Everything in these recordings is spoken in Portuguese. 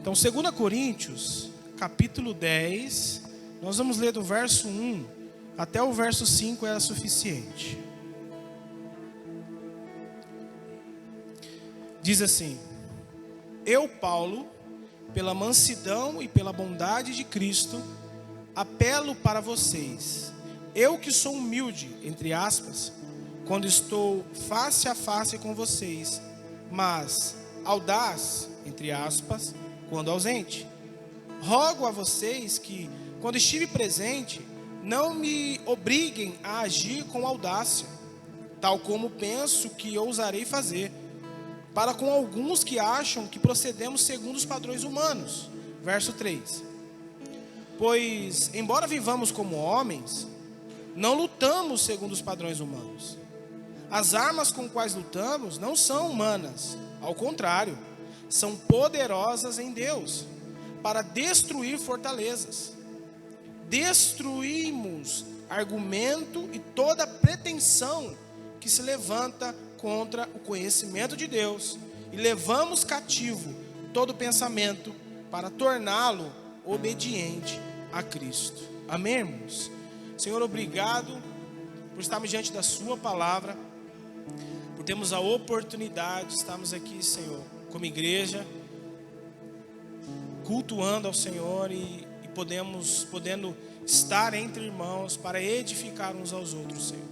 Então, 2 Coríntios, capítulo 10, nós vamos ler do verso 1 até o verso 5 é suficiente. Diz assim: Eu, Paulo, pela mansidão e pela bondade de Cristo, apelo para vocês. Eu que sou humilde, entre aspas, quando estou face a face com vocês, mas audaz, entre aspas, quando ausente. Rogo a vocês que, quando estive presente, não me obriguem a agir com audácia, tal como penso que ousarei fazer, para com alguns que acham que procedemos segundo os padrões humanos. Verso 3. Pois, embora vivamos como homens, não lutamos segundo os padrões humanos. As armas com quais lutamos não são humanas, ao contrário, são poderosas em Deus, para destruir fortalezas. Destruímos argumento e toda pretensão que se levanta contra o conhecimento de Deus, e levamos cativo todo pensamento para torná-lo obediente a Cristo. Amém, irmãos? Senhor, obrigado por estarmos diante da sua palavra, por termos a oportunidade de estarmos aqui, Senhor, como igreja, cultuando ao Senhor e podendo estar entre irmãos para edificar uns aos outros, Senhor.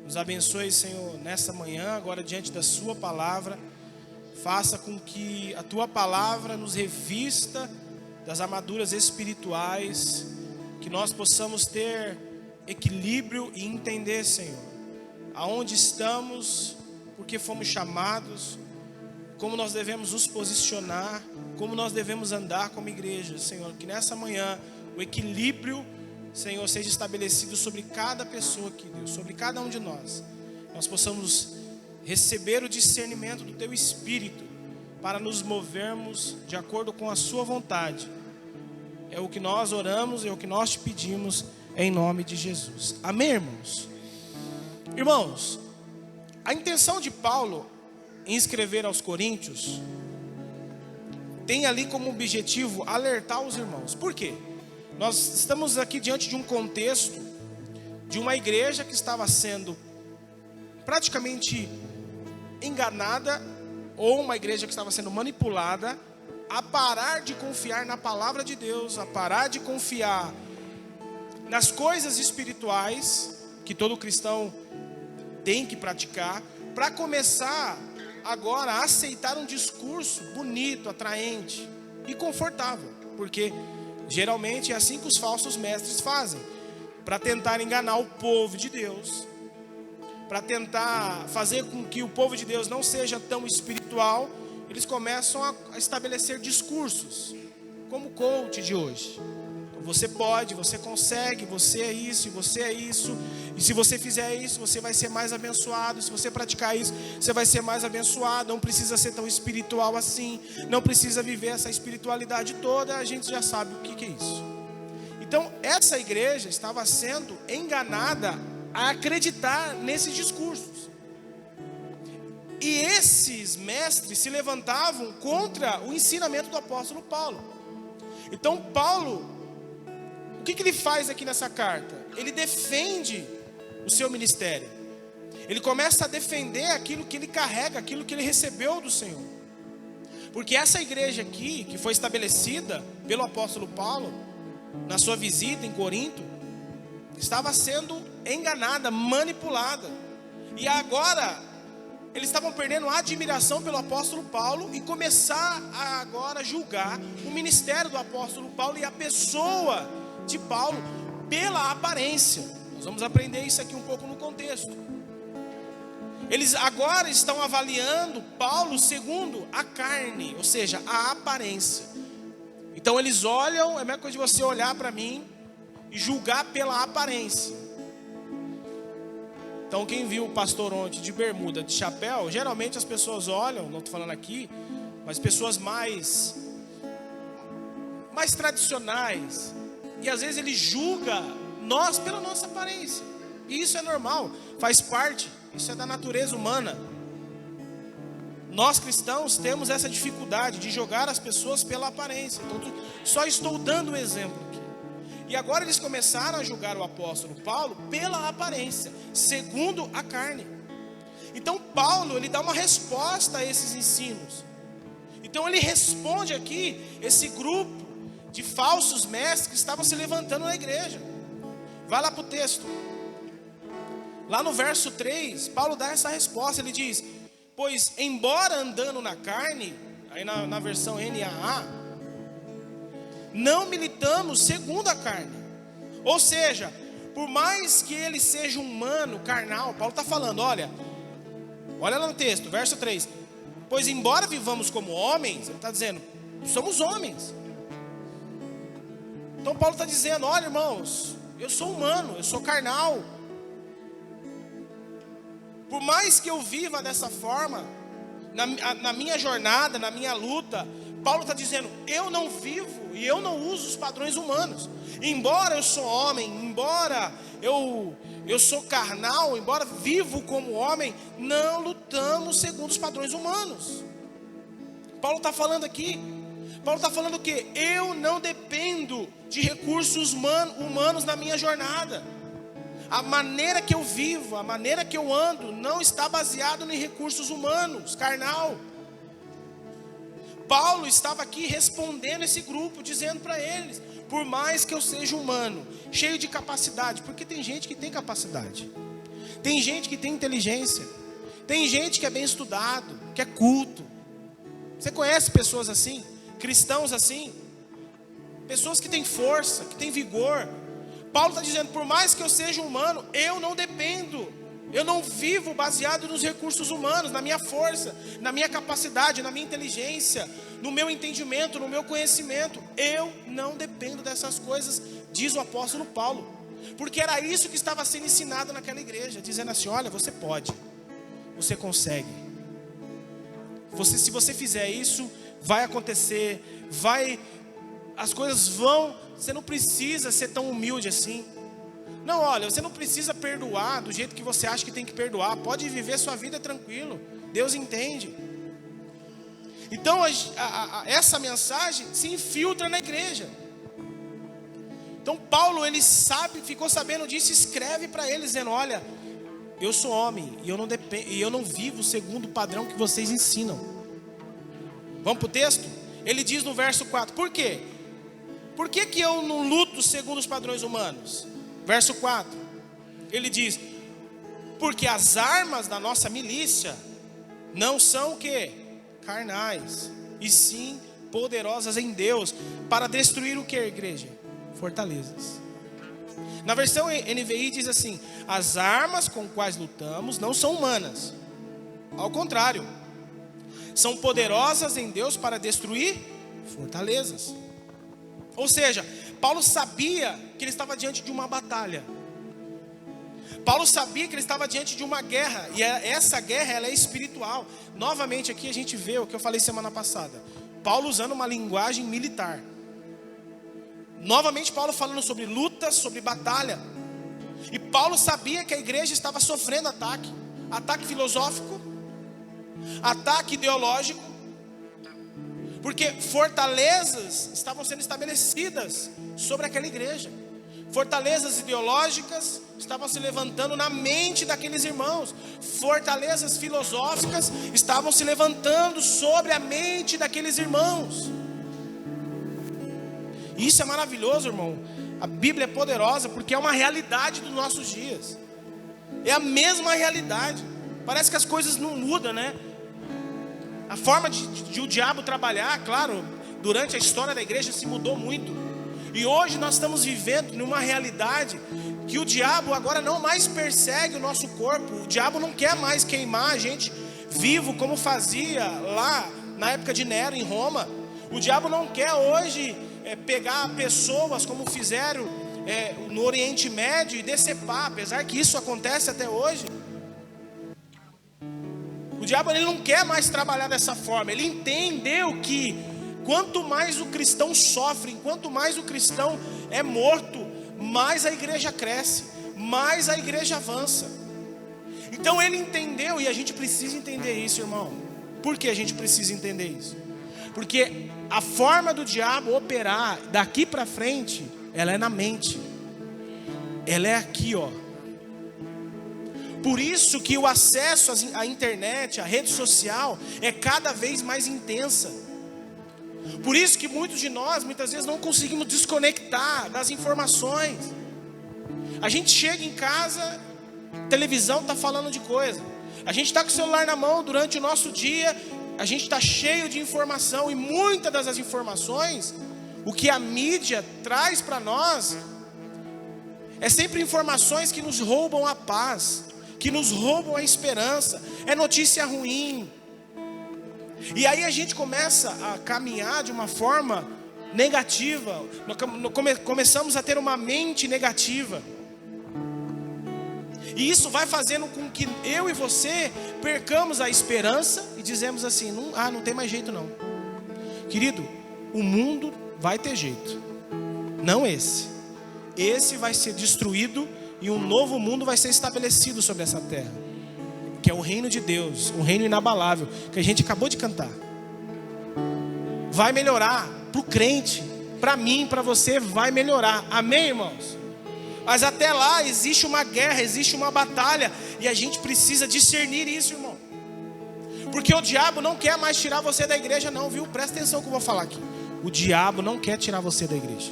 Nos abençoe, Senhor, nessa manhã, agora diante da sua palavra. Faça com que a tua palavra nos revista das armaduras espirituais, que nós possamos ter equilíbrio e entender, Senhor, aonde estamos, porque fomos chamados, como nós devemos nos posicionar, como nós devemos andar como igreja, Senhor. Que nessa manhã o equilíbrio, Senhor, seja estabelecido sobre cada pessoa aqui, Deus, sobre cada um de nós. Nós possamos receber o discernimento do Teu Espírito para nos movermos de acordo com a Sua vontade. É o que nós oramos, é o que nós te pedimos em nome de Jesus. Amém, irmãos? Irmãos, a intenção de Paulo em escrever aos Coríntios tem ali como objetivo alertar os irmãos. Por quê? Nós estamos aqui diante de um contexto de uma igreja que estava sendo praticamente enganada, ou uma igreja que estava sendo manipulada a parar de confiar na palavra de Deus, a parar de confiar nas coisas espirituais que todo cristão tem que praticar, para começar agora a aceitar um discurso bonito, atraente e confortável, porque geralmente é assim que os falsos mestres fazem, para tentar enganar o povo de Deus, para tentar fazer com que o povo de Deus não seja tão espiritual. Eles começam a estabelecer discursos, como o coach de hoje. Você pode, você consegue, você é isso, você é isso. E se você fizer isso, você vai ser mais abençoado. Se você praticar isso, você vai ser mais abençoado. Não precisa ser tão espiritual assim. Não precisa viver essa espiritualidade toda. A gente já sabe o que é isso. Então, essa igreja estava sendo enganada a acreditar nesses discursos. E esses mestres se levantavam contra o ensinamento do apóstolo Paulo. Então, Paulo, o que ele faz aqui nessa carta? Ele defende o seu ministério. Ele começa a defender aquilo que ele carrega, aquilo que ele recebeu do Senhor. Porque essa igreja aqui, que foi estabelecida pelo apóstolo Paulo, na sua visita em Corinto, estava sendo enganada, manipulada. E agora, eles estavam perdendo a admiração pelo apóstolo Paulo e começar a agora julgar o ministério do apóstolo Paulo e a pessoa de Paulo pela aparência. Nós vamos aprender isso aqui um pouco no contexto. Eles agora estão avaliando Paulo segundo a carne, ou seja, a aparência. Então eles olham, é a mesma coisa de você olhar para mim e julgar pela aparência. Então quem viu o pastor ontem de bermuda, de chapéu, geralmente as pessoas olham, não estou falando aqui, mas pessoas mais tradicionais. E às vezes ele julga nós pela nossa aparência. E isso é normal, faz parte, isso é da natureza humana. Nós cristãos temos essa dificuldade de jogar as pessoas pela aparência. Então, só estou dando um exemplo aqui. E agora eles começaram a julgar o apóstolo Paulo pela aparência, segundo a carne. Então Paulo, ele dá uma resposta a esses ensinos. Então ele responde aqui esse grupo de falsos mestres que estavam se levantando na igreja. Vai lá para o texto. Lá no verso 3, Paulo dá essa resposta. Ele diz: pois embora andando na carne, aí na versão NAA, não militamos segundo a carne. Ou seja, por mais que ele seja humano, carnal, Paulo está falando, olha lá no texto, verso 3. Pois embora vivamos como homens, ele está dizendo, somos homens. Então Paulo está dizendo, olha irmãos, eu sou humano, eu sou carnal. Por mais que eu viva dessa forma, na minha jornada, na minha luta, Paulo está dizendo, eu não vivo e eu não uso os padrões humanos. Embora eu sou homem, embora eu sou carnal, embora vivo como homem, não lutamos segundo os padrões humanos. Paulo está falando aqui, Paulo está falando o quê? Eu não dependo de recursos humanos na minha jornada. A maneira que eu vivo, a maneira que eu ando, não está baseado em recursos humanos, carnal. Paulo estava aqui respondendo esse grupo, dizendo para eles, por mais que eu seja humano, cheio de capacidade, porque tem gente que tem capacidade, tem gente que tem inteligência, tem gente que é bem estudado, que é culto. Você conhece pessoas assim, cristãos assim, pessoas que têm força, que têm vigor. Paulo está dizendo, por mais que eu seja humano, eu não dependo, eu não vivo baseado nos recursos humanos, na minha força, na minha capacidade, na minha inteligência, no meu entendimento, no meu conhecimento. Eu não dependo dessas coisas, diz o apóstolo Paulo. Porque era isso que estava sendo ensinado naquela igreja, dizendo assim, olha, você pode, você consegue. Se você fizer isso, vai acontecer, as coisas vão, você não precisa ser tão humilde assim. Não, olha, você não precisa perdoar do jeito que você acha que tem que perdoar. Pode viver sua vida tranquilo. Deus entende. Então, essa mensagem se infiltra na igreja. Então, Paulo, ele ficou sabendo disso, escreve para eles, dizendo, olha, eu sou homem e eu não vivo segundo o padrão que vocês ensinam. Vamos para o texto? Ele diz no verso 4, por quê? Por que eu não luto segundo os padrões humanos? Verso 4, ele diz, porque as armas da nossa milícia não são o quê? Carnais, e sim poderosas em Deus, para destruir o que, igreja? Fortalezas. Na versão NVI diz assim, as armas com quais lutamos não são humanas, ao contrário, são poderosas em Deus para destruir fortalezas. Ou seja, Paulo sabia que ele estava diante de uma batalha. Paulo sabia que ele estava diante de uma guerra. E essa guerra, ela é espiritual. Novamente aqui a gente vê o que eu falei semana passada. Paulo usando uma linguagem militar. Novamente Paulo falando sobre luta, sobre batalha. E Paulo sabia que a igreja estava sofrendo ataque. Ataque filosófico. Ataque ideológico. Porque fortalezas estavam sendo estabelecidas sobre aquela igreja. Fortalezas ideológicas estavam se levantando na mente daqueles irmãos. Fortalezas filosóficas estavam se levantando sobre a mente daqueles irmãos. E isso é maravilhoso, irmão. A Bíblia é poderosa porque é uma realidade dos nossos dias. É a mesma realidade. Parece que as coisas não mudam, né? A forma de o diabo trabalhar, claro, durante a história da igreja se mudou muito. E hoje nós estamos vivendo numa realidade que o diabo agora não mais persegue o nosso corpo. O diabo não quer mais queimar a gente vivo como fazia lá na época de Nero em Roma. O diabo não quer hoje pegar pessoas como fizeram no Oriente Médio e decepar, apesar que isso acontece até hoje. O diabo ele não quer mais trabalhar dessa forma. Ele entendeu que quanto mais o cristão sofre, quanto mais o cristão é morto, mais a igreja cresce, mais a igreja avança. Então ele entendeu, e a gente precisa entender isso, irmão. Por que a gente precisa entender isso? Porque a forma do diabo operar daqui para frente, ela é na mente. Ela é aqui, ó. Por isso que o acesso à internet, à rede social, é cada vez mais intensa. Por isso que muitos de nós, muitas vezes, não conseguimos desconectar das informações. A gente chega em casa, a televisão está falando de coisa. A gente está com o celular na mão durante o nosso dia, a gente está cheio de informação. E muitas das informações, o que a mídia traz para nós, é sempre informações que nos roubam a paz, que nos roubam a esperança, é notícia ruim. E aí a gente começa a caminhar de uma forma negativa, começamos a ter uma mente negativa. E isso vai fazendo com que eu e você percamos a esperança e dizemos assim, não tem mais jeito não. Querido, o mundo vai ter jeito, não esse. Esse vai ser destruído e um novo mundo vai ser estabelecido sobre essa terra, que é o reino de Deus, um reino inabalável, que a gente acabou de cantar. Vai melhorar para o crente, para mim, para você, vai melhorar. Amém, irmãos? Mas até lá existe uma guerra, existe uma batalha, e a gente precisa discernir isso, irmão. Porque o diabo não quer mais tirar você da igreja não, viu? Presta atenção no que eu vou falar aqui. O diabo não quer tirar você da igreja.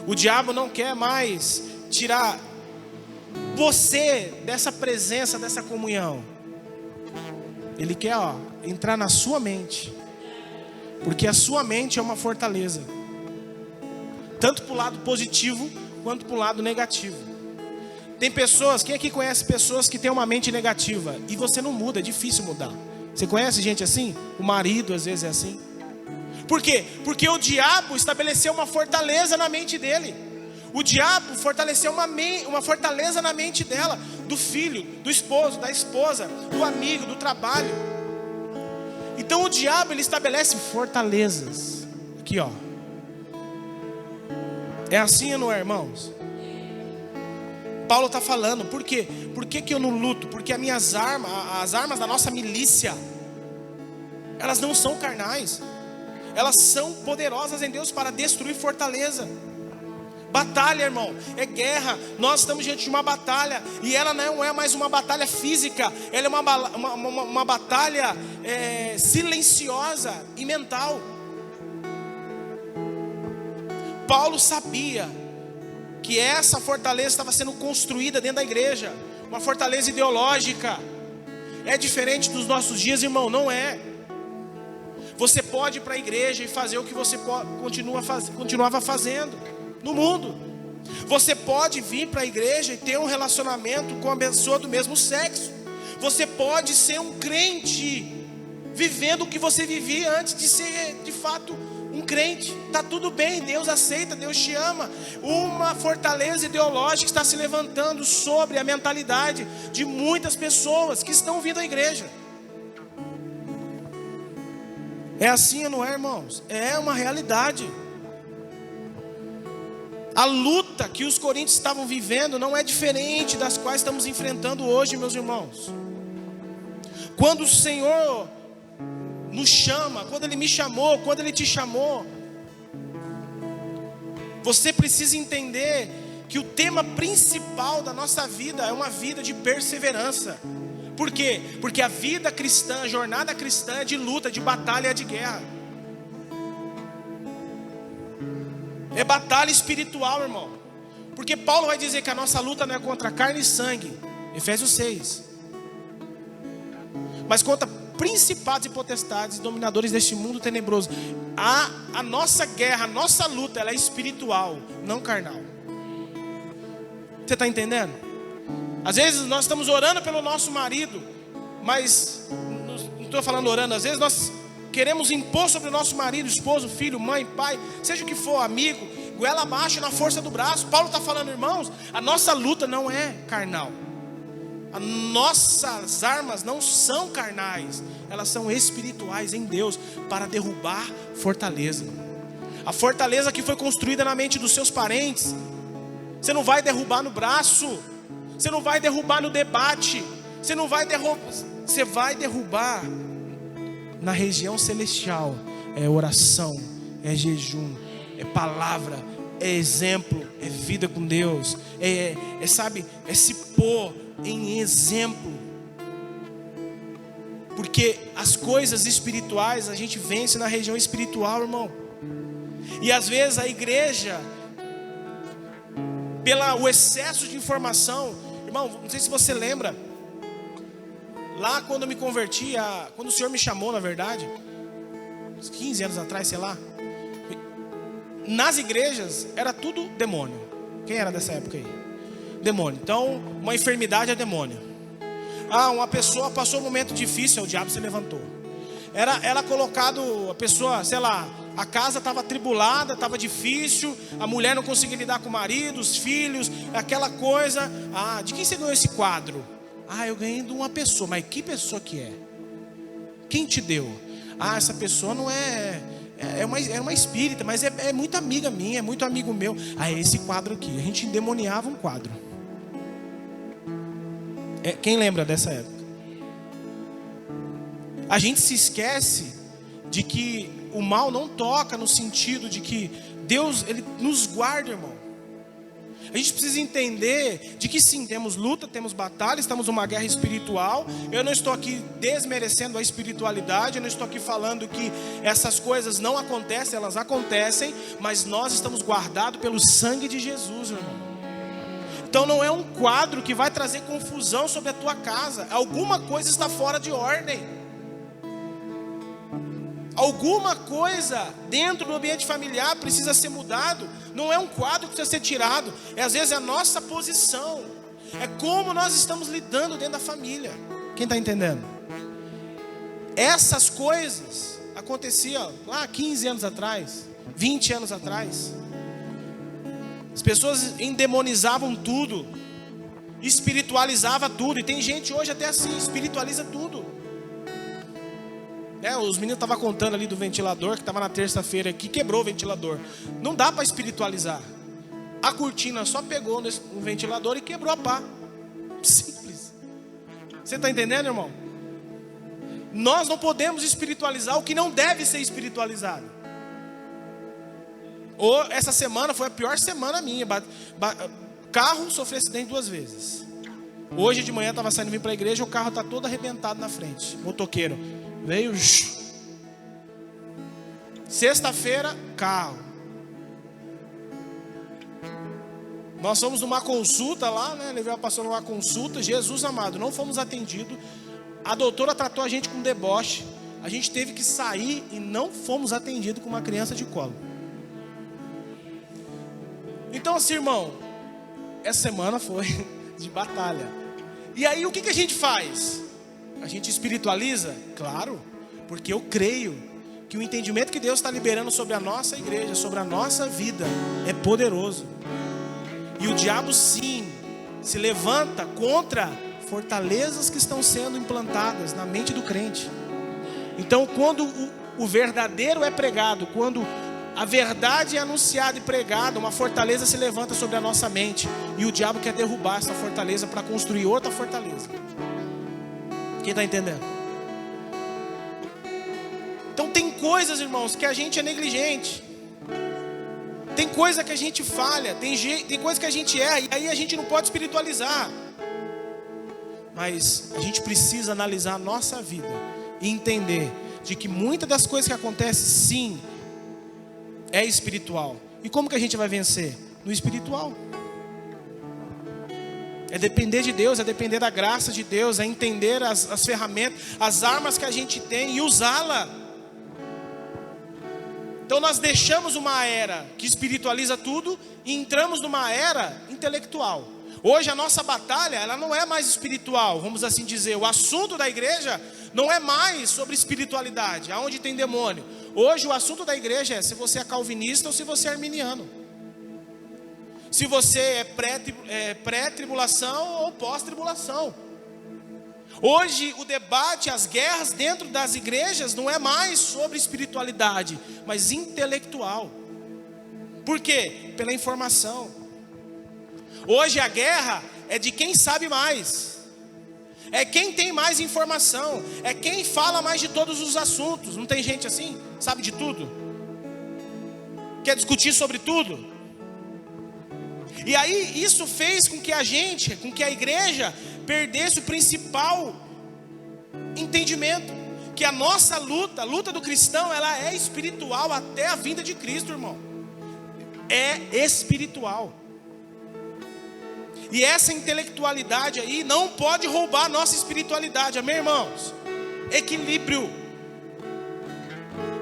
O diabo não quer mais tirar você dessa presença, dessa comunhão. Ele quer, entrar na sua mente. Porque a sua mente é uma fortaleza, tanto para o lado positivo quanto para o lado negativo. Tem pessoas, quem aqui conhece pessoas que têm uma mente negativa e você não muda, é difícil mudar. Você conhece gente assim? O marido às vezes é assim. Por quê? Porque o diabo estabeleceu uma fortaleza na mente dele. O diabo fortaleceu uma fortaleza na mente dela, do filho, do esposo, da esposa, do amigo, do trabalho. Então o diabo, ele estabelece fortalezas. Aqui, ó. É assim, não é, irmãos? Paulo está falando, por quê? Por que eu não luto? Porque as armas da nossa milícia, elas não são carnais. Elas são poderosas em Deus para destruir fortaleza. Batalha, irmão, é guerra. Nós estamos diante de uma batalha. E ela não é mais uma batalha física. Ela é uma batalha silenciosa e mental. Paulo sabia que essa fortaleza estava sendo construída dentro da igreja. Uma fortaleza ideológica. É diferente dos nossos dias, irmão, não é. Você pode ir para a igreja e fazer o que você continuava fazendo no mundo. Você pode vir para a igreja e ter um relacionamento com a pessoa do mesmo sexo. Você pode ser um crente, vivendo o que você vivia antes de ser de fato um crente. Está tudo bem, Deus aceita, Deus te ama. Uma fortaleza ideológica está se levantando sobre a mentalidade de muitas pessoas que estão vindo à igreja. É assim, não é, irmãos? É uma realidade. A luta que os coríntios estavam vivendo não é diferente das quais estamos enfrentando hoje, meus irmãos. Quando o Senhor nos chama, quando Ele me chamou, quando Ele te chamou, você precisa entender que o tema principal da nossa vida é uma vida de perseverança. Por quê? Porque a vida cristã, a jornada cristã é de luta, de batalha, de guerra. É batalha espiritual, irmão. Porque Paulo vai dizer que a nossa luta não é contra carne e sangue, Efésios 6, mas contra principados e potestades, dominadores deste mundo tenebroso. A nossa guerra, a nossa luta, ela é espiritual, não carnal. Você está entendendo? Às vezes nós estamos orando pelo nosso marido, mas não estou falando orando, às vezes nós queremos impor sobre o nosso marido, esposo, filho, mãe, pai, seja o que for, amigo, goela abaixo na força do braço. Paulo está falando, irmãos, a nossa luta não é carnal. As nossas armas não são carnais, elas são espirituais em Deus, para derrubar fortaleza. A fortaleza que foi construída na mente dos seus parentes, você não vai derrubar no braço, você não vai derrubar no debate, você vai derrubar na região celestial é oração, é jejum, é palavra, é exemplo, é vida com Deus, sabe, é se pôr em exemplo. Porque as coisas espirituais a gente vence na região espiritual, irmão. E às vezes a igreja, pelo excesso de informação, irmão, não sei se você lembra, lá quando eu me converti, quando o Senhor me chamou, na verdade, uns 15 anos atrás, sei lá, nas igrejas era tudo demônio. Quem era dessa época aí? Demônio. Então, uma enfermidade é demônio. Uma pessoa passou um momento difícil, o diabo se levantou. Era colocado, a pessoa, sei lá, a casa estava atribulada, estava difícil, a mulher não conseguia lidar com o marido, os filhos, aquela coisa. De quem você ganhou esse quadro? Eu ganhei de uma pessoa. Mas que pessoa que é? Quem te deu? Essa pessoa não é uma espírita, mas é muito amiga minha, é muito amigo meu. É esse quadro aqui. A gente endemoniava um quadro. Quem lembra dessa época? A gente se esquece de que o mal não toca, no sentido de que Deus, Ele nos guarda, irmão. A gente precisa entender de que sim, temos luta, temos batalha, estamos numa guerra espiritual. Eu não estou aqui desmerecendo a espiritualidade, eu não estou aqui falando que essas coisas não acontecem, elas acontecem, mas nós estamos guardados pelo sangue de Jesus, irmão. Então não é um quadro que vai trazer confusão sobre a tua casa. Alguma coisa está fora de ordem. Alguma coisa dentro do ambiente familiar precisa ser mudado. Não é um quadro que precisa ser tirado. Às vezes é a nossa posição. É como nós estamos lidando dentro da família. Quem está entendendo? Essas coisas aconteciam lá 15 anos atrás, 20 anos atrás. As pessoas endemonizavam tudo, espiritualizava tudo. E tem gente hoje até assim, espiritualiza tudo. Os meninos estavam contando ali do ventilador, que estava na terça-feira aqui, quebrou o ventilador. Não dá para espiritualizar. A cortina só pegou no ventilador e quebrou a pá. Simples. Você está entendendo, irmão? Nós não podemos espiritualizar o que não deve ser espiritualizado. Essa semana foi a pior semana minha. Carro, sofri acidente 2 vezes. Hoje de manhã estava saindo, vim para a igreja, o carro está todo arrebentado na frente. Motoqueiro veio. Sexta-feira, carro. Nós fomos numa consulta lá, né? Levei a pastora numa consulta. Jesus amado, não fomos atendidos. A doutora tratou a gente com deboche. A gente teve que sair e não fomos atendidos com uma criança de colo. Então assim, irmão, essa semana foi de batalha. E aí o que a gente faz? A gente espiritualiza? Claro, porque eu creio que o entendimento que Deus está liberando sobre a nossa igreja, sobre a nossa vida, é poderoso. E o diabo sim, se levanta contra fortalezas que estão sendo implantadas na mente do crente. Então quando o verdadeiro é pregado, quando a verdade é anunciada e pregada, uma fortaleza se levanta sobre a nossa mente. E o diabo quer derrubar essa fortaleza para construir outra fortaleza. Quem está entendendo? Então tem coisas, irmãos, que a gente é negligente. Tem coisa que a gente falha. Tem coisa que a gente erra. E aí a gente não pode espiritualizar. Mas a gente precisa analisar a nossa vida e entender de que muitas das coisas que acontecem, sim, é espiritual. E como que a gente vai vencer? No espiritual. É depender de Deus, é depender da graça de Deus, é entender as ferramentas, as armas que a gente tem e usá-la. Então nós deixamos uma era que espiritualiza tudo e entramos numa era intelectual. Hoje a nossa batalha, ela não é mais espiritual, vamos assim dizer. O assunto da igreja não é mais sobre espiritualidade, aonde tem demônio. Hoje o assunto da igreja é se você é calvinista ou se você é arminiano. Se você é pré-tribulação ou pós-tribulação. Hoje o debate, as guerras dentro das igrejas não é mais sobre espiritualidade, mas intelectual. Por quê? Pela informação. Hoje a guerra é de quem sabe mais. é quem tem mais informação, é quem fala mais de todos os assuntos. Não tem gente assim? Sabe de tudo? Quer discutir sobre tudo? E aí isso fez com que a igreja perdesse o principal entendimento, que a nossa luta, a luta do cristão, ela é espiritual até a vinda de Cristo, irmão. É espiritual. E essa intelectualidade aí não pode roubar a nossa espiritualidade, amém, irmãos? Equilíbrio.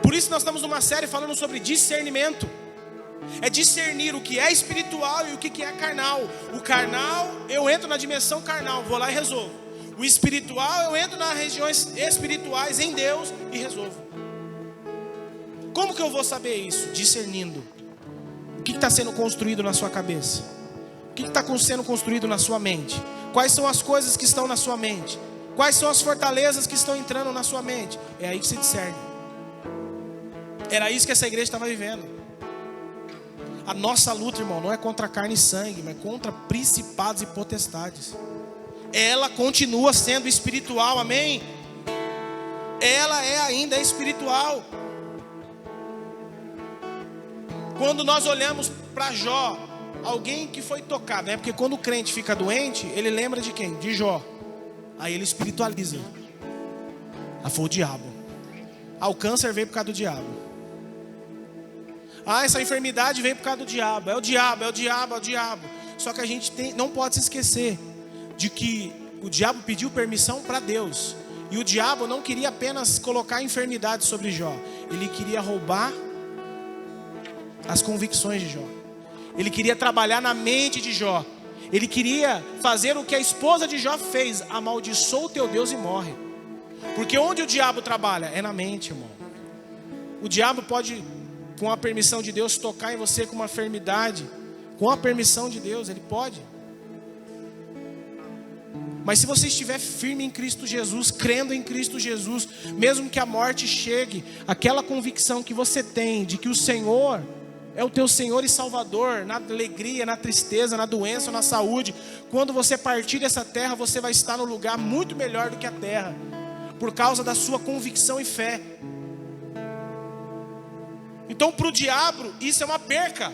Por isso nós estamos numa série falando sobre discernimento. É discernir o que é espiritual e o que é carnal. O carnal, eu entro na dimensão carnal, vou lá e resolvo. O espiritual, eu entro nas regiões espirituais em Deus e resolvo. Como que eu vou saber isso? Discernindo. O que está sendo construído na sua cabeça? O que está sendo construído na sua mente? Quais são as coisas que estão na sua mente? Quais são as fortalezas que estão entrando na sua mente? É aí que se discerne. Era isso que essa igreja estava vivendo. A nossa luta, irmão, não é contra carne e sangue, mas contra principados e potestades. Ela continua sendo espiritual, amém? Ela é ainda espiritual. Quando nós olhamos para Jó, alguém que foi tocado, né? Porque quando o crente fica doente, ele lembra de quem? De Jó. Aí ele espiritualiza. Ah, foi o diabo. Ah, o câncer veio por causa do diabo. Ah, essa enfermidade veio por causa do diabo. É o diabo, é o diabo, é o diabo. Só que a gente não pode se esquecer de que o diabo pediu permissão para Deus. E o diabo não queria apenas colocar enfermidade sobre Jó. Ele queria roubar as convicções de Jó. Ele queria trabalhar na mente de Jó. Ele queria fazer o que a esposa de Jó fez: amaldiçoa o teu Deus e morre. Porque onde o diabo trabalha? É na mente, irmão. O diabo pode, com a permissão de Deus, tocar em você com uma enfermidade. Com a permissão de Deus, ele pode. Mas se você estiver firme em Cristo Jesus, crendo em Cristo Jesus, mesmo que a morte chegue, aquela convicção que você tem de que o Senhor é o teu Senhor e Salvador, na alegria, na tristeza, na doença, na saúde, quando você partir dessa terra, você vai estar no lugar muito melhor do que a terra, por causa da sua convicção e fé. Então para o diabo isso é uma perca.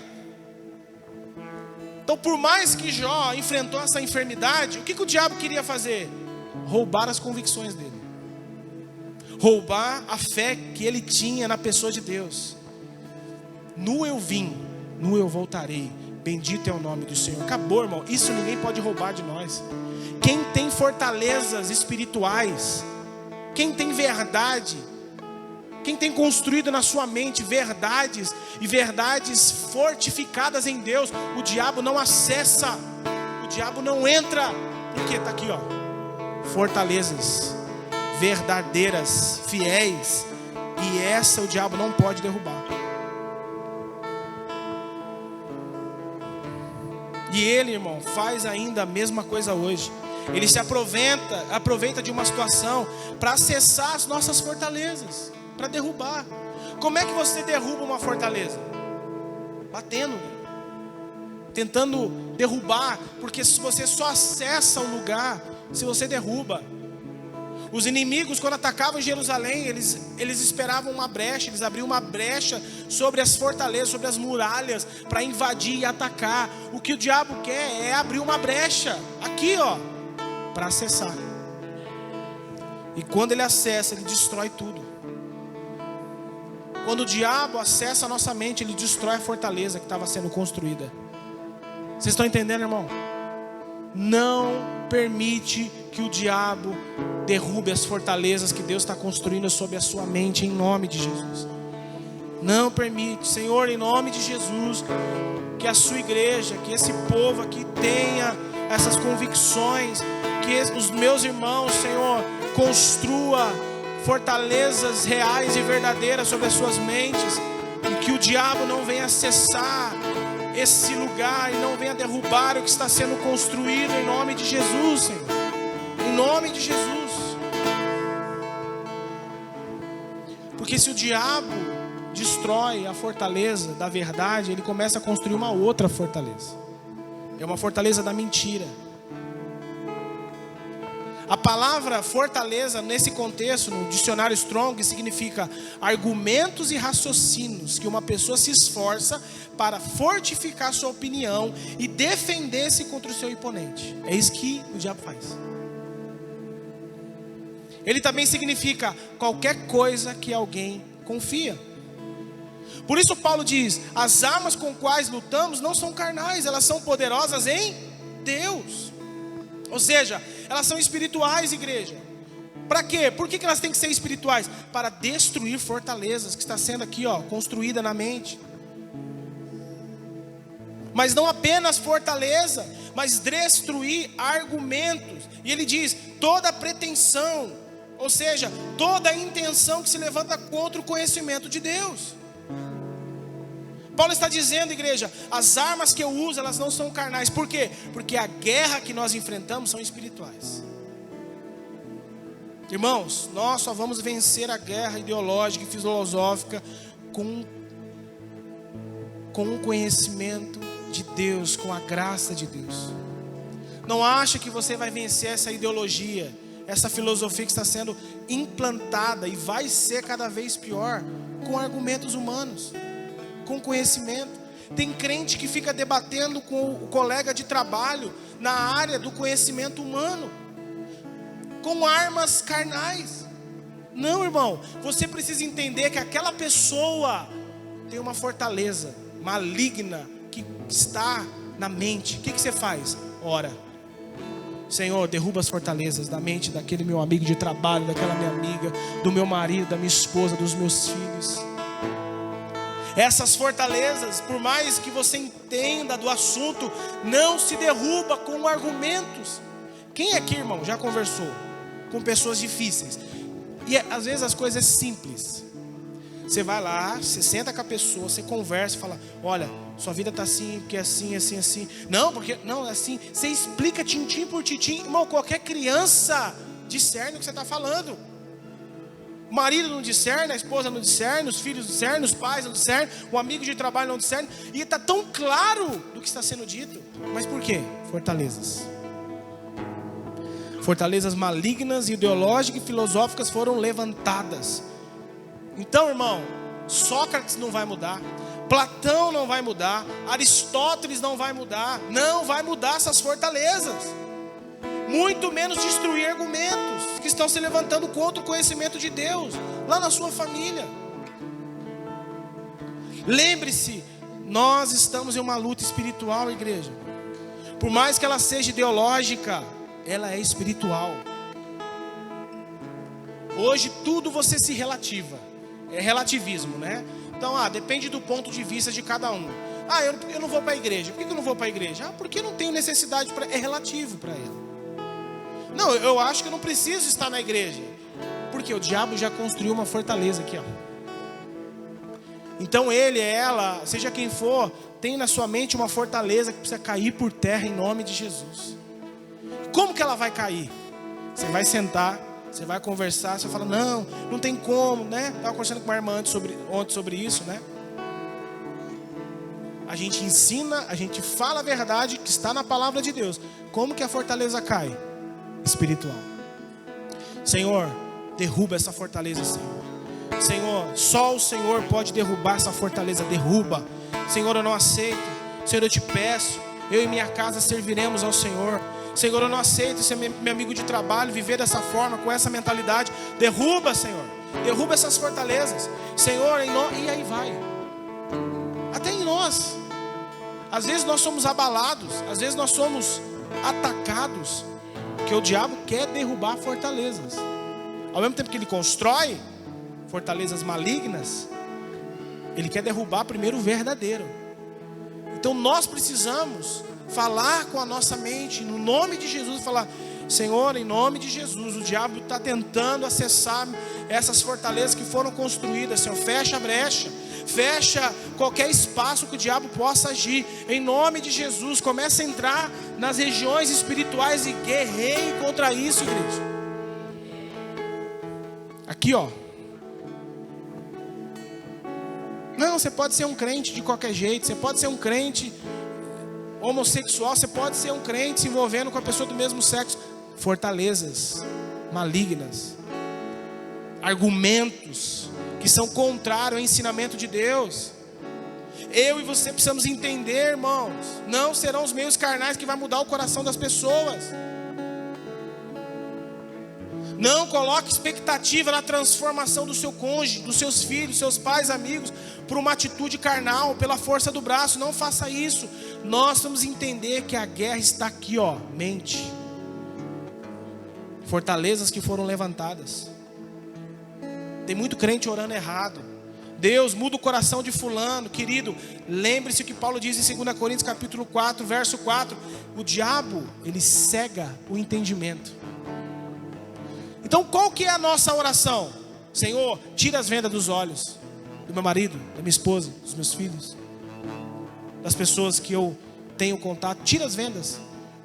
Então por mais que Jó enfrentou essa enfermidade, o que o diabo queria fazer? Roubar as convicções dele, roubar a fé que ele tinha na pessoa de Deus. Nu eu vim, nu eu voltarei, bendito é o nome do Senhor. Acabou, irmão, isso ninguém pode roubar de nós. Quem tem fortalezas espirituais, quem tem verdade, quem tem construído na sua mente verdades e verdades fortificadas em Deus, o diabo não acessa, o diabo não entra, porque está aqui, ó, fortalezas verdadeiras, fiéis, e essa o diabo não pode derrubar. E ele, irmão, faz ainda a mesma coisa hoje. Ele se aproveita de uma situação para acessar as nossas fortalezas, para derrubar. Como é que você derruba uma fortaleza? Batendo, tentando derrubar, porque se você só acessa o lugar se você derruba. Os inimigos, quando atacavam Jerusalém, eles esperavam uma brecha, eles abriam uma brecha sobre as fortalezas, sobre as muralhas, para invadir e atacar. O que o diabo quer é abrir uma brecha, aqui ó, para acessar. E quando ele acessa, ele destrói tudo. Quando o diabo acessa a nossa mente, ele destrói a fortaleza que estava sendo construída. Vocês estão entendendo, irmão? Não permite que o diabo derrube as fortalezas que Deus está construindo sobre a sua mente, em nome de Jesus. Não permite, Senhor, em nome de Jesus, que a sua igreja, que esse povo aqui tenha essas convicções, que os meus irmãos, Senhor, construa fortalezas reais e verdadeiras sobre as suas mentes, e que o diabo não venha acessar esse lugar e não venha derrubar o que está sendo construído, em nome de Jesus, Senhor, em nome de Jesus. Porque se o diabo destrói a fortaleza da verdade, ele começa a construir uma outra fortaleza. É uma fortaleza da mentira. A palavra fortaleza, nesse contexto, no dicionário Strong, significa argumentos e raciocínios que uma pessoa se esforça para fortificar sua opinião e defender-se contra o seu oponente. É isso que o diabo faz. Ele também significa qualquer coisa que alguém confia. Por isso Paulo diz: as armas com quais lutamos não são carnais, elas são poderosas em Deus. Ou seja, elas são espirituais, igreja. Para quê? Por que elas têm que ser espirituais? Para destruir fortalezas, que está sendo aqui, construída na mente. Mas não apenas fortaleza, mas destruir argumentos. E ele diz, toda pretensão, ou seja, toda intenção que se levanta contra o conhecimento de Deus. Paulo está dizendo, igreja, as armas que eu uso, elas não são carnais. Por quê? Porque a guerra que nós enfrentamos são espirituais. Irmãos, nós só vamos vencer a guerra ideológica e filosófica com o conhecimento de Deus, com a graça de Deus. Não acha que você vai vencer essa ideologia, essa filosofia que está sendo implantada e vai ser cada vez pior com argumentos humanos, com conhecimento. Tem crente que fica debatendo com o colega de trabalho na área do conhecimento humano, com armas carnais. Não, irmão, você precisa entender que aquela pessoa tem uma fortaleza maligna que está na mente. O que você faz? Ora, Senhor, derruba as fortalezas da mente daquele meu amigo de trabalho, daquela minha amiga, do meu marido, da minha esposa, dos meus filhos. Essas fortalezas, por mais que você entenda do assunto, não se derruba com argumentos. Quem aqui, irmão, já conversou com pessoas difíceis? E às vezes as coisas simples. Você vai lá, você senta com a pessoa, você conversa e fala: olha, sua vida está assim, porque é assim, assim, assim. Não, porque não é assim. Você explica tintim por tintim. Irmão, qualquer criança discerne o que você está falando. O marido não discerne, a esposa não discerne, os filhos não discernem, os pais não discernem, o amigo de trabalho não discerne. E está tão claro do que está sendo dito. Mas por quê? Fortalezas. Fortalezas malignas, ideológicas e filosóficas foram levantadas. Então, irmão, Sócrates não vai mudar, Platão não vai mudar, Aristóteles não vai mudar. Não vai mudar essas fortalezas. Muito menos destruir argumentos que estão se levantando contra o conhecimento de Deus lá na sua família. Lembre-se, nós estamos em uma luta espiritual, igreja. Por mais que ela seja ideológica, ela é espiritual. Hoje tudo você se relativa. É relativismo, né? Então, depende do ponto de vista de cada um. Eu não vou para a igreja. Por que eu não vou para a igreja? Porque eu não tenho necessidade. É relativo para ela. Não, eu acho que eu não preciso estar na igreja. Porque o diabo já construiu uma fortaleza aqui, ó. Então ele, ela, seja quem for, tem na sua mente uma fortaleza que precisa cair por terra em nome de Jesus. Como que ela vai cair? Você vai sentar, você vai conversar, você fala: não tem como, né? Estava conversando com uma irmã ontem sobre isso, né? A gente ensina, a gente fala a verdade que está na palavra de Deus. Como que a fortaleza cai? Espiritual. Senhor, derruba essa fortaleza, Senhor. Senhor, só o Senhor pode derrubar essa fortaleza. Derruba. Senhor, eu não aceito. Senhor, eu te peço, eu e minha casa serviremos ao Senhor. Senhor, eu não aceito ser meu amigo de trabalho, viver dessa forma, com essa mentalidade. Derruba, Senhor. Derruba essas fortalezas. Senhor, e aí vai. Até em nós. Às vezes nós somos abalados, às vezes nós somos atacados, porque o diabo quer derrubar fortalezas. Ao mesmo tempo que ele constrói fortalezas malignas, ele quer derrubar primeiro o verdadeiro. Então nós precisamos falar com a nossa mente, no nome de Jesus, e falar: Senhor, em nome de Jesus, o diabo está tentando acessar essas fortalezas que foram construídas. Senhor, fecha a brecha, fecha qualquer espaço que o diabo possa agir. Em nome de Jesus, começa a entrar nas regiões espirituais e guerreie contra isso, igreja. Aqui, ó. Não, você pode ser um crente de qualquer jeito, você pode ser um crente homossexual, você pode ser um crente se envolvendo com a pessoa do mesmo sexo. fortalezas malignas, argumentos que são contrários ao ensinamento de Deus. Eu e você precisamos entender, irmãos, não serão os meios carnais que vai mudar o coração das pessoas. Não coloque expectativa na transformação do seu cônjuge, dos seus filhos, seus pais, amigos, por uma atitude carnal, pela força do braço. Não faça isso. Nós vamos entender que a guerra está aqui, ó, mente. Fortalezas que foram levantadas. Tem muito crente orando errado. Deus, muda o coração de fulano. Querido, lembre-se o que Paulo diz em 2 Coríntios capítulo 4, verso 4. O diabo, ele cega o entendimento. Então qual que é a nossa oração? Senhor, tira as vendas dos olhos do meu marido, da minha esposa, dos meus filhos, das pessoas que eu tenho contato. Tira as vendas,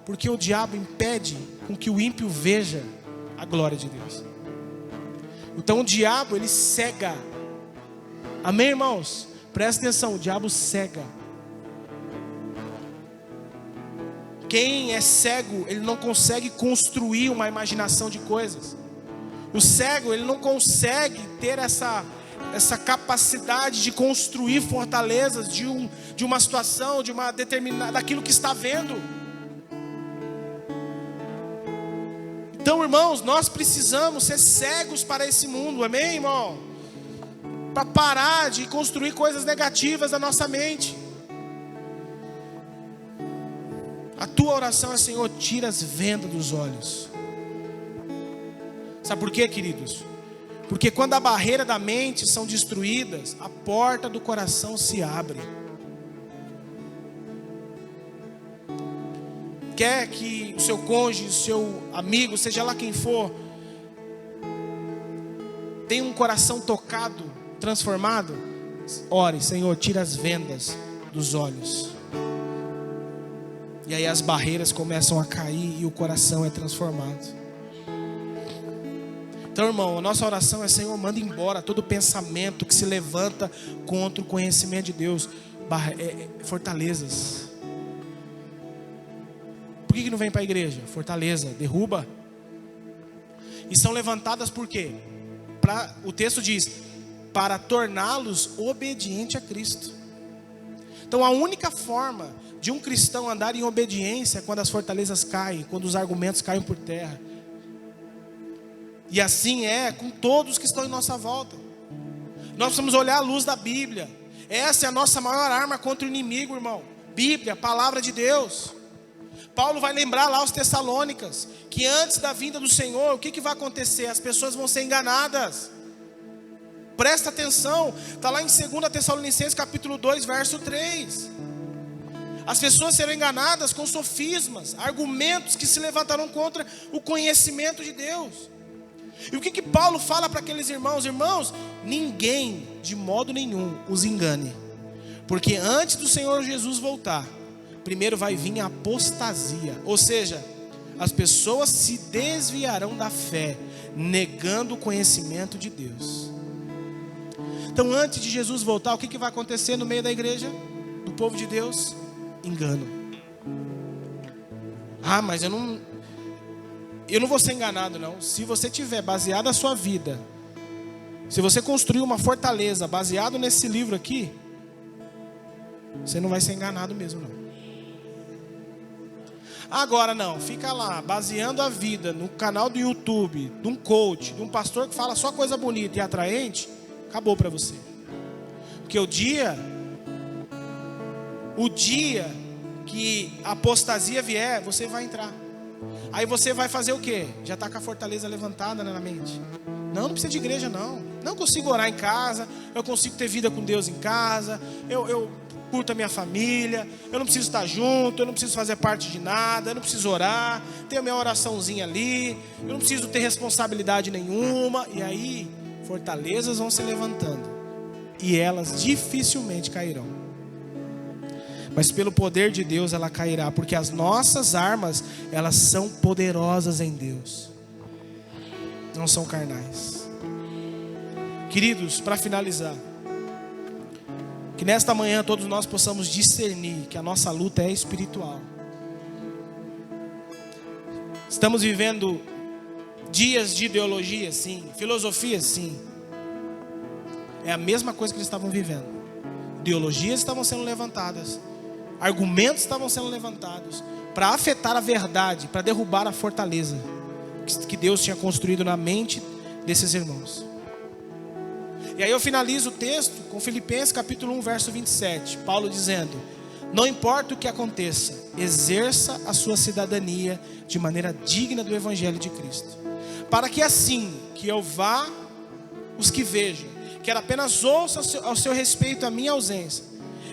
porque o diabo impede com que o ímpio veja a glória de Deus. Então o diabo, ele cega. Amém, irmãos? Presta atenção, o diabo cega. Quem é cego, ele não consegue construir uma imaginação de coisas. O cego, ele não consegue ter essa capacidade de construir fortalezas de uma situação, de uma determinada, daquilo que está vendo. Então, irmãos, nós precisamos ser cegos para esse mundo, amém, irmão? Para parar de construir coisas negativas na nossa mente. A tua oração é: Senhor, tira as vendas dos olhos. Sabe por quê, queridos? Porque quando a barreira da mente são destruídas, a porta do coração se abre. Quer que o seu cônjuge, o seu amigo, seja lá quem for, tenha um coração tocado, transformado? Ore: Senhor, tira as vendas dos olhos. E aí as barreiras começam a cair e o coração é transformado. Então, irmão, a nossa oração é: Senhor, manda embora todo pensamento que se levanta contra o conhecimento de Deus. Fortalezas. Por que não vem para a igreja? Fortaleza, derruba. E são levantadas por quê? O texto diz: para torná-los obedientes a Cristo. Então a única forma de um cristão andar em obediência é quando as fortalezas caem, quando os argumentos caem por terra. E assim é com todos que estão em nossa volta. Nós precisamos olhar a luz da Bíblia. Essa é a nossa maior arma contra o inimigo, irmão. Bíblia, palavra de Deus. Paulo vai lembrar lá aos Tessalônicas que antes da vinda do Senhor, o que vai acontecer? As pessoas vão ser enganadas. Presta atenção, está lá em 2 Tessalonicenses capítulo 2, verso 3. As pessoas serão enganadas com sofismas, argumentos que se levantarão contra o conhecimento de Deus. E o que Paulo fala para aqueles irmãos? Irmãos, ninguém de modo nenhum os engane, porque antes do Senhor Jesus voltar, primeiro vai vir a apostasia. Ou seja, as pessoas se desviarão da fé, negando o conhecimento de Deus. Então antes de Jesus voltar, o que vai acontecer no meio da igreja, do povo de Deus? Engano. Ah, mas eu não vou ser enganado, não. Se você tiver baseado a sua vida, se você construir uma fortaleza baseado nesse livro aqui, você não vai ser enganado mesmo, não. Agora não, fica lá baseando a vida no canal do YouTube, de um coach, de um pastor que fala só coisa bonita e atraente, acabou para você. Porque o dia que a apostasia vier, você vai entrar. Aí você vai fazer o quê? Já está com a fortaleza levantada, né, na mente. Não precisa de igreja, não. Não consigo orar em casa. Eu consigo ter vida com Deus em casa. Eu curto a minha família. Eu não preciso estar junto. Eu não preciso fazer parte de nada. Eu não preciso orar. Tenho a minha oraçãozinha ali. Eu não preciso ter responsabilidade nenhuma. E aí, fortalezas vão se levantando. E elas dificilmente cairão. Mas pelo poder de Deus ela cairá, porque as nossas armas, elas são poderosas em Deus, não são carnais. Queridos, para finalizar, que nesta manhã todos nós possamos discernir que a nossa luta é espiritual. Estamos vivendo dias de ideologia, sim. Filosofia, sim. É a mesma coisa que eles estavam vivendo. Ideologias estavam sendo levantadas, argumentos estavam sendo levantados para afetar a verdade, para derrubar a fortaleza que Deus tinha construído na mente desses irmãos. E aí eu finalizo o texto com Filipenses capítulo 1, verso 27. Paulo dizendo: não importa o que aconteça, exerça a sua cidadania de maneira digna do Evangelho de Cristo, para que assim que eu vá, os que vejam, quero apenas ouça ao seu respeito a minha ausência,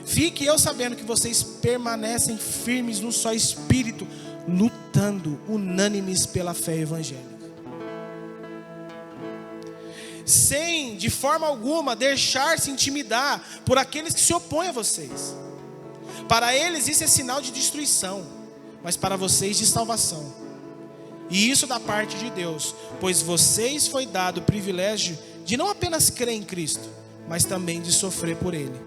fique eu sabendo que vocês permanecem firmes no só espírito, lutando unânimes pela fé evangélica, sem de forma alguma deixar-se intimidar por aqueles que se opõem a vocês. Para eles isso é sinal de destruição, mas para vocês de salvação. E isso da parte de Deus, pois vocês foi dado o privilégio de não apenas crer em Cristo, mas também de sofrer por Ele,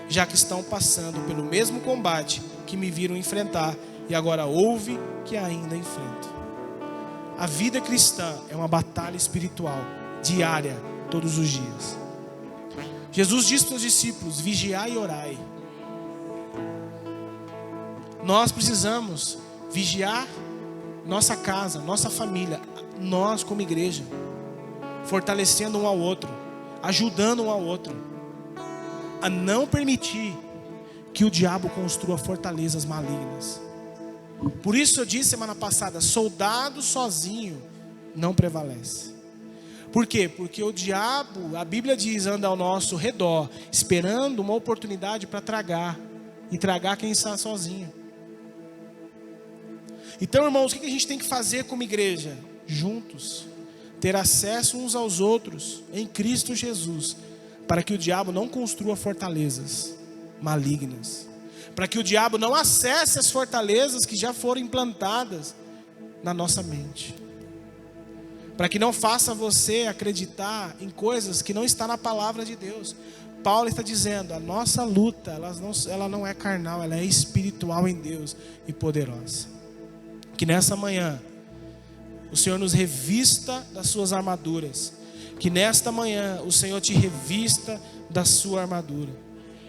já que estão passando pelo mesmo combate que me viram enfrentar e agora ouve que ainda enfrento. A vida cristã é uma batalha espiritual diária, todos os dias. Jesus disse para os discípulos: vigiai e orai. Nós precisamos vigiar nossa casa, nossa família, nós como igreja, fortalecendo um ao outro, ajudando um ao outro, a não permitir que o diabo construa fortalezas malignas. Por isso eu disse semana passada: soldado sozinho não prevalece. Por quê? Porque o diabo, a Bíblia diz, anda ao nosso redor, esperando uma oportunidade para tragar, e tragar quem está sozinho. Então, irmãos, o que a gente tem que fazer como igreja? Juntos, ter acesso uns aos outros em Cristo Jesus, para que o diabo não construa fortalezas malignas, para que o diabo não acesse as fortalezas que já foram implantadas na nossa mente, para que não faça você acreditar em coisas que não está na palavra de Deus. Paulo está dizendo: a nossa luta, ela não é carnal, ela é espiritual em Deus e poderosa. Que nessa manhã o Senhor nos revista das suas armaduras, que nesta manhã o Senhor te revista da sua armadura,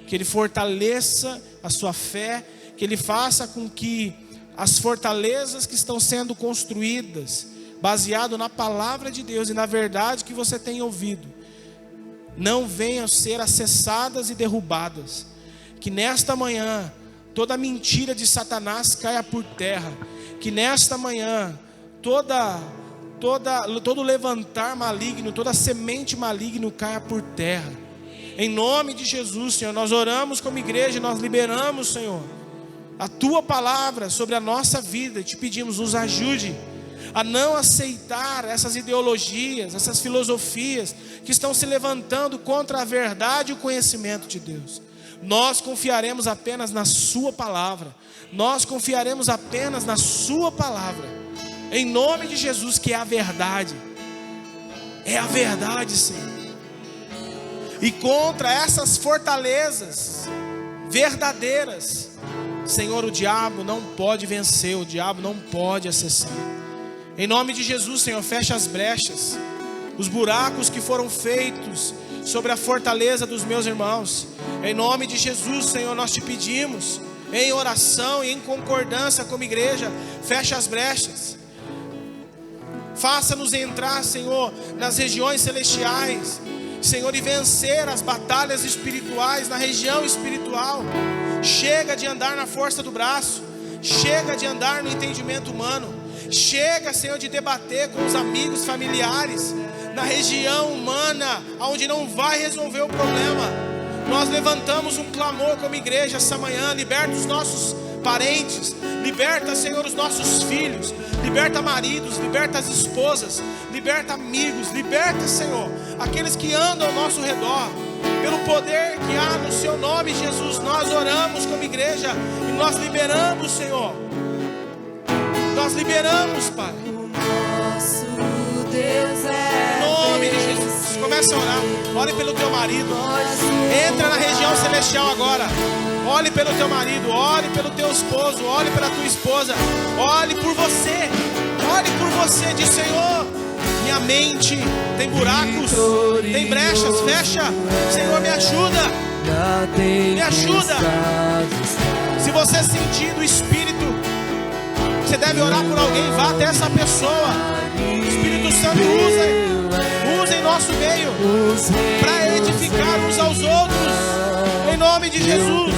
que Ele fortaleça a sua fé, que Ele faça com que as fortalezas que estão sendo construídas, baseado na palavra de Deus e na verdade que você tem ouvido, não venham ser acessadas e derrubadas. Que nesta manhã toda mentira de Satanás caia por terra. Que nesta manhã todo levantar maligno, toda semente maligno caia por terra. Em nome de Jesus, Senhor, nós oramos como igreja, nós liberamos, Senhor, a Tua palavra sobre a nossa vida. E te pedimos, nos ajude a não aceitar essas ideologias, essas filosofias que estão se levantando contra a verdade e o conhecimento de Deus. Nós confiaremos apenas na Sua palavra. Nós confiaremos apenas na Sua palavra, em nome de Jesus, que é a verdade. É a verdade, Senhor. E contra essas fortalezas verdadeiras, Senhor, o diabo não pode vencer, o diabo não pode acessar. Em nome de Jesus, Senhor, fecha as brechas, os buracos que foram feitos sobre a fortaleza dos meus irmãos. Em nome de Jesus, Senhor, nós te pedimos, em oração e em concordância como igreja, fecha as brechas. Faça-nos entrar, Senhor, nas regiões celestiais, Senhor, e vencer as batalhas espirituais na região espiritual. Chega de andar na força do braço, chega de andar no entendimento humano, chega, Senhor, de debater com os amigos, familiares, na região humana, onde não vai resolver o problema. Nós levantamos um clamor como igreja essa manhã: liberta os nossos parentes, liberta, Senhor, os nossos filhos, liberta maridos, liberta as esposas, liberta amigos, liberta, Senhor, aqueles que andam ao nosso redor. Pelo poder que há no Seu nome, Jesus, nós oramos como igreja e nós liberamos, Senhor. Nós liberamos, Pai. O nosso Deus é Em nome de Jesus. Começa a orar. Ore pelo teu marido. Entra na região celestial agora. Olhe pelo teu marido, olhe pelo teu esposo, olhe pela tua esposa, olhe por você, olhe por você. Diz: Senhor, minha mente tem buracos, tem brechas, fecha. Senhor, me ajuda, me ajuda. Se você sentir do Espírito, você deve orar por alguém, vá até essa pessoa. O Espírito Santo usa em nosso meio para edificar uns aos outros, em nome de Jesus.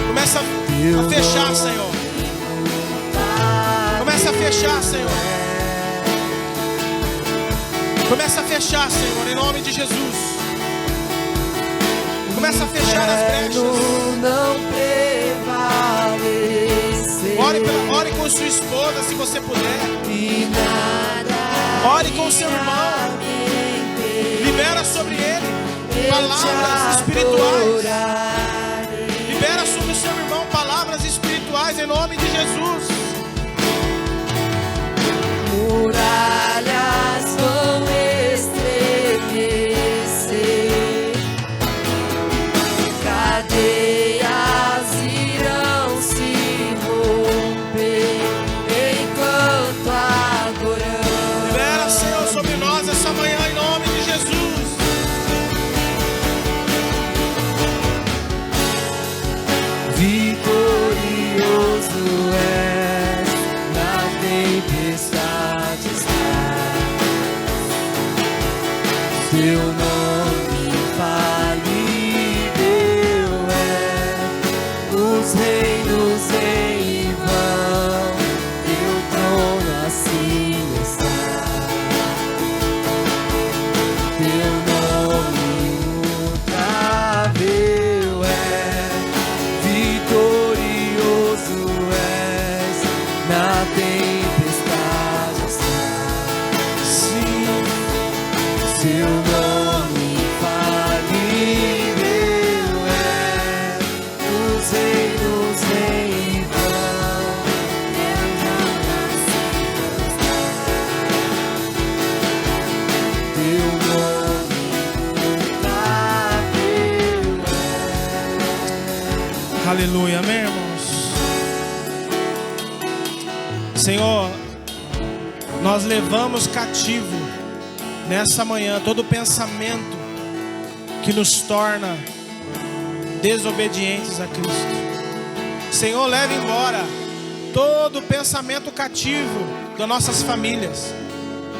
Começa a fechar, Senhor. Começa a fechar, Senhor. Começa a fechar, Senhor, em nome de Jesus. Começa a fechar as brechas. Ore com sua esposa, se você puder. Ore com seu irmão. Libera sobre ele palavras espirituais. Libera sobre o seu irmão palavras espirituais, em nome de Jesus. Muralhas vão estremecer, cadeias irão se romper enquanto adoramos. Libera, Senhor, sobre nós essa manhã, em nome de Jesus. Vitorioso és na tempestade, teu nome infalível é, os reinos em vão, teu trono assim está, teu nome imutável é, vitorioso és, na tempestade está, sim, seu nome infalível é, os reinos em vão, teu nome imutável é. Aleluia, amém, irmãos. Senhor, nós levamos cativo nessa manhã todo pensamento que nos torna desobedientes a Cristo. Senhor, leve embora todo pensamento cativo das nossas famílias,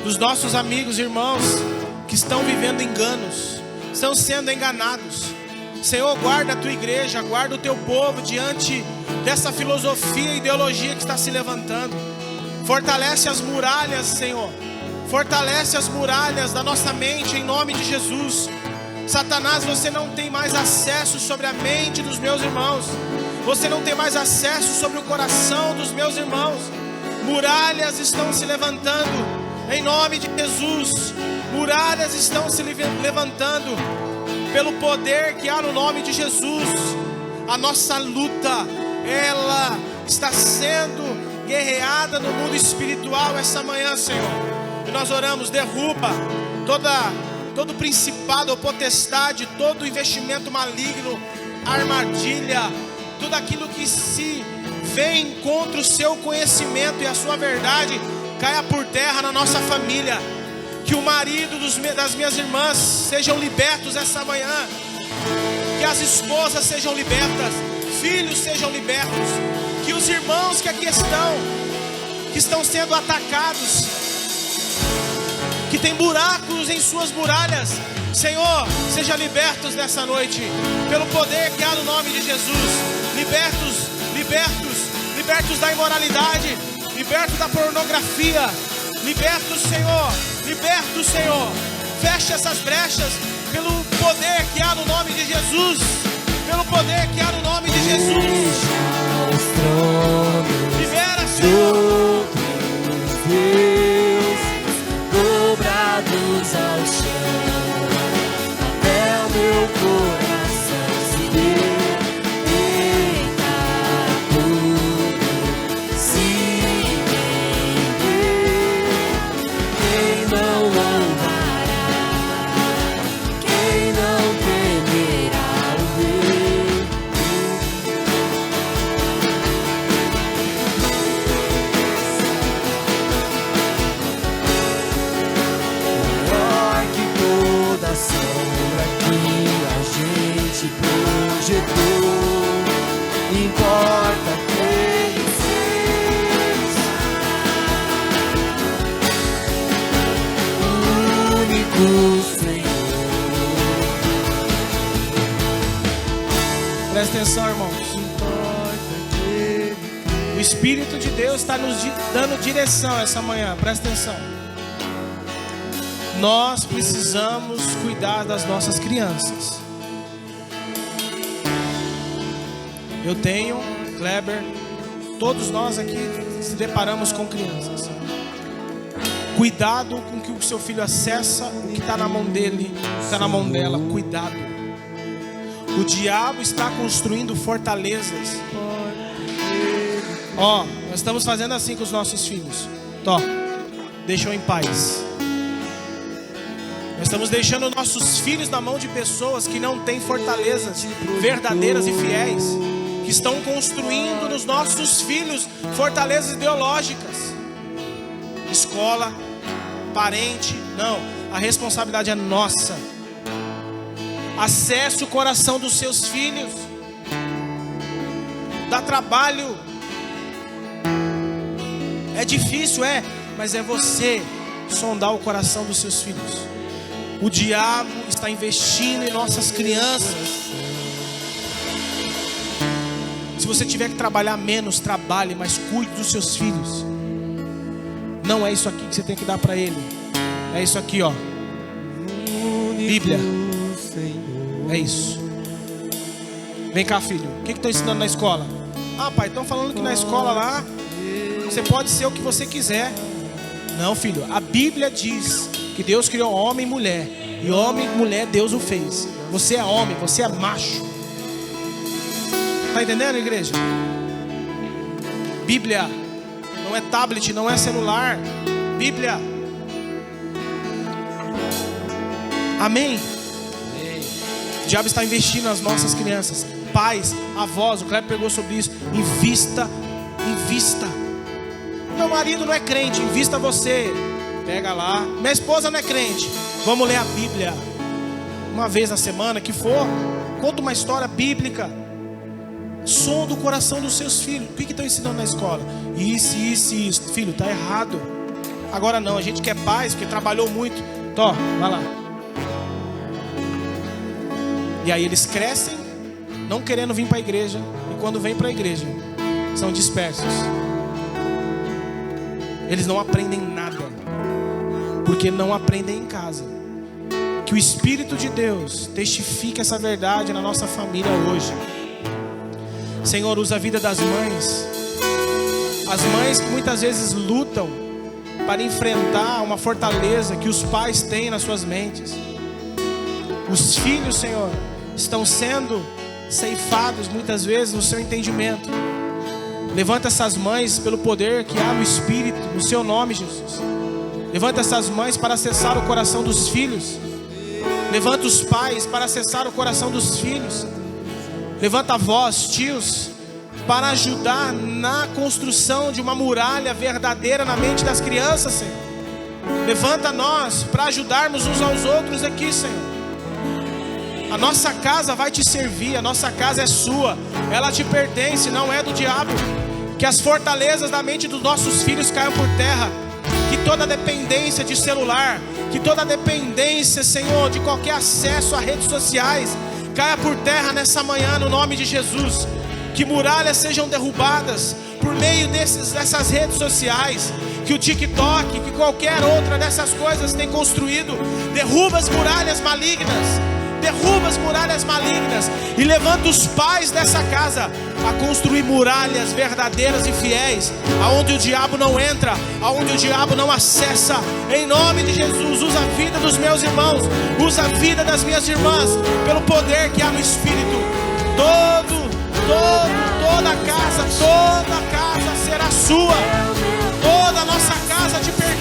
dos nossos amigos e irmãos que estão vivendo enganos, estão sendo enganados. Senhor, guarda a tua igreja, guarda o teu povo diante dessa filosofia e ideologia que está se levantando. Fortalece as muralhas, Senhor. Fortalece as muralhas da nossa mente, em nome de Jesus. Satanás, você não tem mais acesso sobre a mente dos meus irmãos. Você não tem mais acesso sobre o coração dos meus irmãos. Muralhas estão se levantando, em nome de Jesus. Muralhas estão se levantando pelo poder que há no nome de Jesus. A nossa luta, ela está sendo guerreada no mundo espiritual essa manhã, Senhor. E nós oramos: derruba todo principado ou potestade, todo investimento maligno, armadilha, tudo aquilo que se vem contra o seu conhecimento e a sua verdade, caia por terra na nossa família. Que o marido das minhas irmãs sejam libertos essa manhã. Que as esposas sejam libertas, filhos sejam libertos. Que os irmãos que aqui estão, que estão sendo atacados, que tem buracos em suas muralhas, Senhor, sejam libertos nessa noite, pelo poder que há no nome de Jesus. Libertos, libertos, libertos da imoralidade, libertos da pornografia, libertos, Senhor, libertos, Senhor. Fecha essas brechas pelo poder que há no nome de Jesus, pelo poder que há no nome de Jesus. Libera, Senhor. Deus, dobrados ao chão, até o meu coração se deita tudo, se render. Quem não louvará, quem do Senhor. Presta atenção, irmãos. O Espírito de Deus está nos dando direção essa manhã. Presta atenção. Nós precisamos cuidar das nossas crianças. Eu tenho, Kleber, todos nós aqui se deparamos com crianças. Cuidado com o que o seu filho acessa, o que está na mão dele, está na mão dela. Cuidado. O diabo está construindo fortalezas. Ó, nós estamos fazendo assim com os nossos filhos. Deixam em paz. Nós estamos deixando nossos filhos na mão de pessoas que não têm fortalezas verdadeiras e fiéis, que estão construindo nos nossos filhos fortalezas ideológicas. Escola, parente, não. A responsabilidade é nossa. Acesse o coração dos seus filhos. Dá trabalho. É difícil, mas é você sondar o coração dos seus filhos. O diabo está investindo em nossas crianças. Se você tiver que trabalhar menos, trabalhe, mas cuide dos seus filhos. Não é isso aqui que você tem que dar para ele. É isso aqui, ó. Bíblia. É isso. Vem cá, filho. O que estão ensinando na escola? Ah, pai, estão falando que na escola lá você pode ser o que você quiser. Não, filho. A Bíblia diz que Deus criou homem e mulher. E homem e mulher Deus o fez. Você é homem, você é macho. Tá entendendo, igreja? Bíblia. Não é tablet, não é celular. Bíblia. Amém? O diabo está investindo nas nossas crianças. Pais, avós, o Kleber pegou sobre isso. Invista. Meu marido não é crente, invista você. Pega lá. Minha esposa não é crente. Vamos ler a Bíblia uma vez na semana, que for. Conta uma história bíblica. Sonda o coração dos seus filhos. O que estão ensinando na escola? Isso. Filho, tá errado. Agora não, a gente quer paz, porque trabalhou muito. Vai lá. E aí eles crescem não querendo vir para a igreja. E quando vêm para a igreja, são dispersos. Eles não aprendem nada, porque não aprendem em casa. Que o Espírito de Deus testifique essa verdade na nossa família hoje. Senhor, usa a vida das mães. As mães que muitas vezes lutam para enfrentar uma fortaleza que os pais têm nas suas mentes. Os filhos, Senhor, estão sendo ceifados muitas vezes no seu entendimento. Levanta essas mães pelo poder que há no Espírito, no seu nome, Jesus. Levanta essas mães para acessar o coração dos filhos. Levanta os pais para acessar o coração dos filhos. Levanta avós, tios, para ajudar na construção de uma muralha verdadeira na mente das crianças, Senhor. Levanta nós para ajudarmos uns aos outros aqui, Senhor. A nossa casa vai te servir, a nossa casa é sua, ela te pertence, não é do diabo. Que as fortalezas da mente dos nossos filhos caiam por terra. Que toda dependência de celular, que toda dependência, Senhor, de qualquer acesso a redes sociais, caia por terra nessa manhã, no nome de Jesus. Que muralhas sejam derrubadas por meio dessas redes sociais. Que o TikTok, que qualquer outra dessas coisas tem construído. Derruba as muralhas malignas. Derruba as muralhas malignas e levanta os pais dessa casa a construir muralhas verdadeiras e fiéis, aonde o diabo não entra, aonde o diabo não acessa. Em nome de Jesus, usa a vida dos meus irmãos, usa a vida das minhas irmãs, pelo poder que há no Espírito. Toda a casa será sua. Toda a nossa casa te pertence.